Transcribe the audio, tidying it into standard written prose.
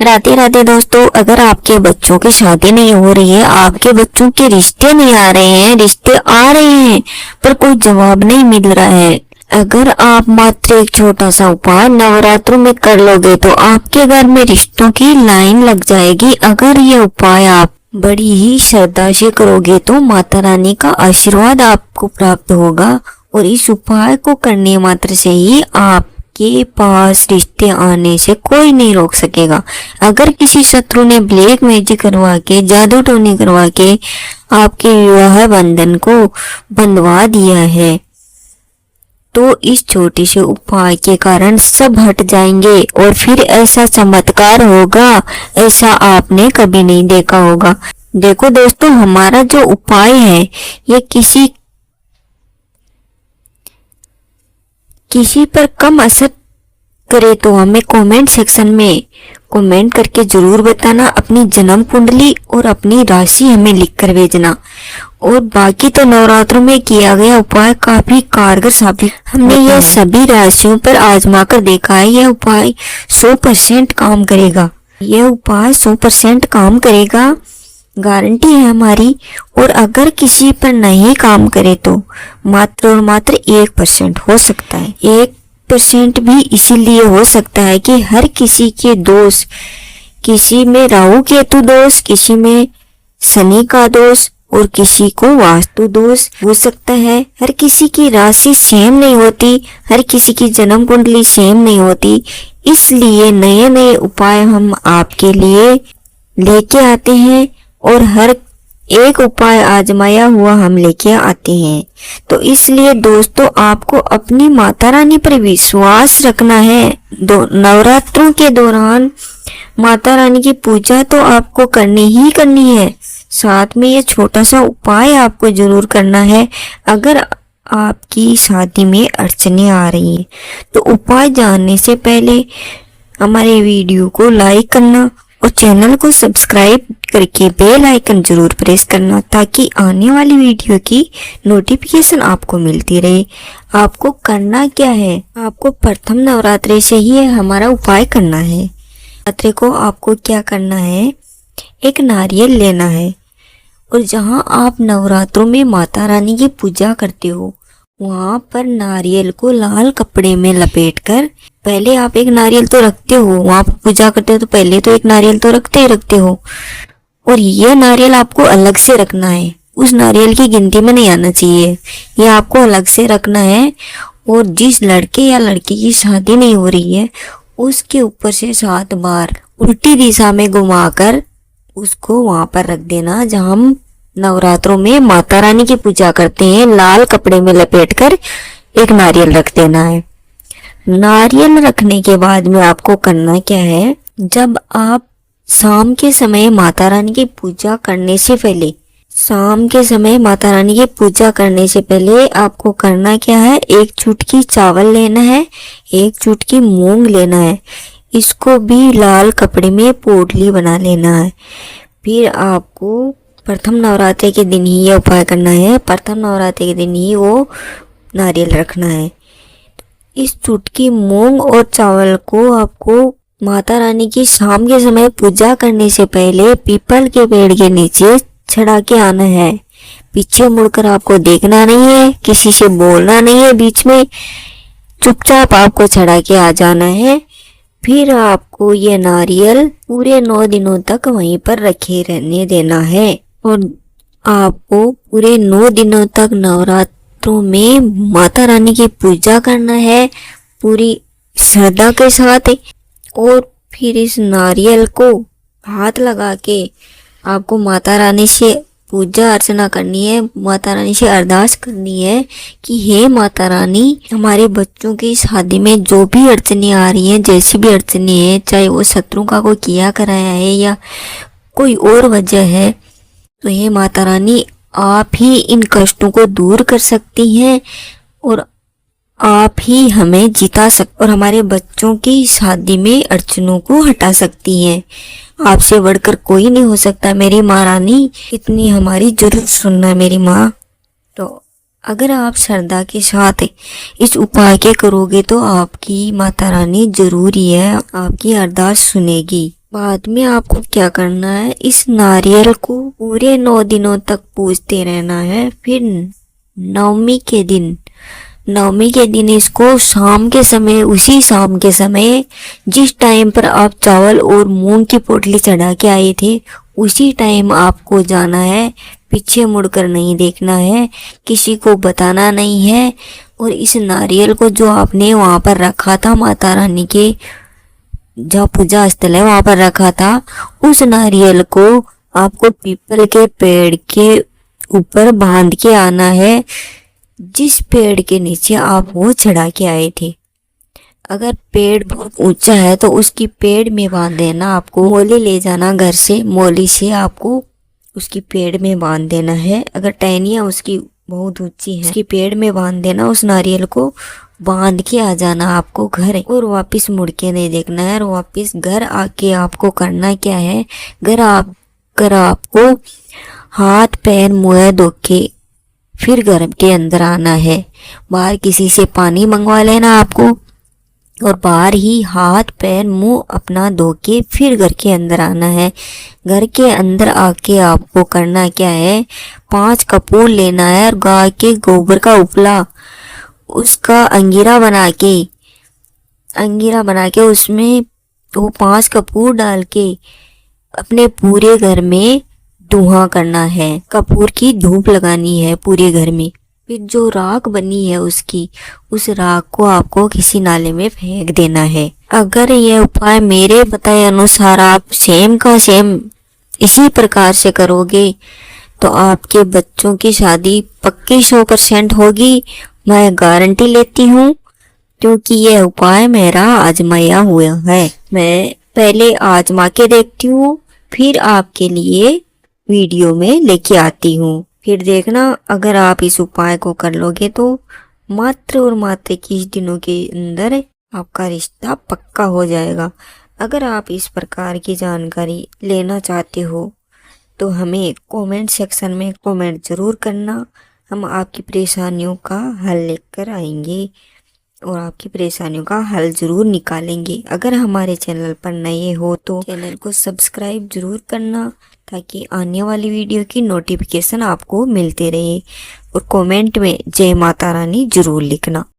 राधे राधे दोस्तों, अगर आपके बच्चों की शादी नहीं हो रही है, आपके बच्चों के रिश्ते नहीं आ रहे हैं, रिश्ते आ रहे हैं पर कोई जवाब नहीं मिल रहा है। अगर आप मात्र एक छोटा सा उपाय नवरात्रों में कर लोगे तो आपके घर में रिश्तों की लाइन लग जाएगी। अगर ये उपाय आप बड़ी ही श्रद्धा से करोगे तो माता रानी का आशीर्वाद आपको प्राप्त होगा और इस उपाय को करने मात्र से ही आपके पास रिश्ते आने से कोई नहीं रोक सकेगा। अगर किसी शत्रु ने ब्लैक मैजिक करवा के, जादू टोनी करवा के आपके विवाह बंधन को बंधवा दिया है तो इस छोटे से उपाय के कारण सब हट जाएंगे और फिर ऐसा चमत्कार होगा, ऐसा आपने कभी नहीं देखा होगा। देखो दोस्तों, हमारा जो उपाय है ये किसी पर कम असर करे तो हमें कमेंट सेक्शन में कमेंट करके जरूर बताना। अपनी जन्म कुंडली और अपनी राशि हमें लिखकर भेजना। और बाकी तो नवरात्रों में किया गया उपाय काफी कारगर साबित, हमने यह सभी राशियों पर आजमा कर देखा है। यह उपाय 100% काम करेगा। यह उपाय 100% काम करेगा, गारंटी है हमारी। और अगर किसी पर नहीं काम करे तो मात्र और मात्र 1% हो सकता है। 1% भी इसीलिए हो सकता है कि हर किसी के दोष, किसी में राहु केतु दोष, किसी में शनि का दोष और किसी को वास्तु दोष हो सकता है। हर किसी की राशि सेम नहीं होती, हर किसी की जन्म कुंडली सेम नहीं होती। इसलिए नए नए उपाय हम आपके लिए लेके आते हैं और हर एक उपाय आजमाया हुआ हम लेके आते हैं। तो इसलिए दोस्तों, आपको अपनी माता रानी पर विश्वास रखना है। नवरात्रों के दौरान माता रानी की पूजा तो आपको करनी ही करनी है, साथ में ये छोटा सा उपाय आपको जरूर करना है। अगर आपकी शादी में अड़चने आ रही हैं तो उपाय जानने से पहले हमारे वीडियो को लाइक करना और चैनल को सब्सक्राइब करके बेल आइकन जरूर प्रेस करना ताकि आने वाली वीडियो की नोटिफिकेशन आपको मिलती रहे। आपको करना क्या है, आपको प्रथम नवरात्रि से ही हमारा उपाय करना है। नवरात्रि को आपको क्या करना है, एक नारियल लेना है और जहां आप नवरात्रों में माता रानी की पूजा करते हो वहां पर नारियल को लाल कपड़े में लपेटकर, पहले आप एक नारियल तो रखते हो, वहां पर पूजा करते हो तो पहले तो एक नारियल तो रखते हो और ये नारियल आपको अलग से रखना है। उस नारियल की गिनती में नहीं आना चाहिए, ये आपको अलग से रखना है। और जिस लड़के या लड़की की शादी नहीं हो रही है उसके ऊपर से 7 बार उल्टी दिशा में घुमाकर उसको वहां पर रख देना जहां हम नवरात्रों में माता रानी की पूजा करते हैं। लाल कपड़े में लपेटकर एक नारियल रख देना है। नारियल रखने के बाद में आपको करना क्या है, जब आप शाम के समय माता रानी की पूजा करने से पहले, आपको करना क्या है, एक चुटकी चावल लेना है, एक चुटकी मूंग लेना है, इसको भी लाल कपड़े में पोटली बना लेना है। फिर आपको प्रथम नवरात्रि के दिन ही यह उपाय करना है, प्रथम नवरात्रि के दिन ही वो नारियल रखना है। इस चुटकी मूंग और चावल को आपको माता रानी की शाम के समय पूजा करने से पहले पीपल के पेड़ के नीचे चढ़ा के आना है। पीछे मुड़कर आपको देखना नहीं है, किसी से बोलना नहीं है, बीच में चुपचाप आपको चढ़ा के आ जाना है। फिर आपको ये नारियल पूरे 9 दिनों तक वहीं पर रखे रहने देना है और आपको पूरे 9 दिनों तक नवरात्रों में माता रानी की पूजा करना है पूरी श्रद्धा के साथ। और फिर इस नारियल को हाथ लगा के आपको माता रानी से पूजा अर्चना करनी है, माता रानी से अरदास करनी है कि हे माता रानी, हमारे बच्चों की शादी में जो भी अड़चने आ रही हैं, जैसी भी अड़चने हैं, चाहे वो शत्रु का कोई किया कराया है या कोई और वजह है, तो हे माता रानी आप ही इन कष्टों को दूर कर सकती हैं और आप ही हमें जिता और हमारे बच्चों की शादी में अड़चनों को हटा सकती हैं। आपसे बढ़कर कोई नहीं हो सकता मेरी माँ रानी, इतनी हमारी जरूर सुनना मेरी माँ। तो अगर आप श्रद्धा के साथ इस उपाय के करोगे तो आपकी माता रानी जरूर ही है आपकी अरदास सुनेगी। बाद में आपको क्या करना है, इस नारियल को पूरे 9 दिनों तक पूजते रहना है। फिर नवमी के दिन इसको शाम के समय, उसी शाम के समय जिस टाइम पर आप चावल और मूंग की पोटली चढ़ा के आए थे, उसी टाइम आपको जाना है। पीछे मुड़कर नहीं देखना है, किसी को बताना नहीं है। और इस नारियल को जो आपने वहां पर रखा था, माता रानी के जहाँ पूजा स्थल है वहां पर रखा था, उस नारियल को आपको पीपल के पेड़ के ऊपर बांध के आना है, जिस पेड़ के नीचे आप वो चढ़ा के आए थे। अगर पेड़ बहुत ऊंचा है तो उसकी पेड़ में बांध देना। आपको मोली ले जाना घर से, मोली से आपको उसकी पेड़ में बांध देना है। अगर टहनियाँ उसकी बहुत ऊंची है, उसकी पेड़ में बांध देना। उस नारियल को बांध के आ जाना आपको घर, और वापस मुड़ के नहीं देखना है। और वापस घर आके आपको करना क्या है, घर आपको हाथ पैर मुंह धो के फिर घर के अंदर आना है। बाहर किसी से पानी मंगवा लेना आपको, और बाहर ही हाथ पैर मुंह अपना धो के फिर घर के अंदर आना है। घर के अंदर आके आपको करना क्या है, 5 कपूर लेना है और गाय के गोबर का उपला, उसका अंगीरा बना के उसमें वो 5 कपूर डाल के अपने पूरे घर में धुआं करना है। कपूर की धूप लगानी है पूरे घर में। फिर जो राख बनी है उस राख को आपको किसी नाले में फेंक देना है। अगर यह उपाय मेरे बताए अनुसार आप सेम का सेम इसी प्रकार से करोगे तो आपके बच्चों की शादी पक्की 100% होगी। मैं गारंटी लेती हूँ, क्योंकि यह उपाय मेरा आजमाया हुआ है। मैं पहले आजमा के देखती हूँ, फिर आपके लिए वीडियो में लेके आती हूँ। फिर देखना, अगर आप इस उपाय को कर लोगे तो मात्र और मात्र 21 दिनों के अंदर आपका रिश्ता पक्का हो जाएगा। अगर आप इस प्रकार की जानकारी लेना चाहते हो तो हमें कमेंट सेक्शन में कमेंट जरूर करना। हम आपकी परेशानियों का हल लेकर आएंगे और आपकी परेशानियों का हल जरूर निकालेंगे। अगर हमारे चैनल पर नए हो तो चैनल को सब्सक्राइब जरूर करना, ताकि आने वाली वीडियो की नोटिफिकेशन आपको मिलते रहे। और कमेंट में जय माता रानी जरूर लिखना।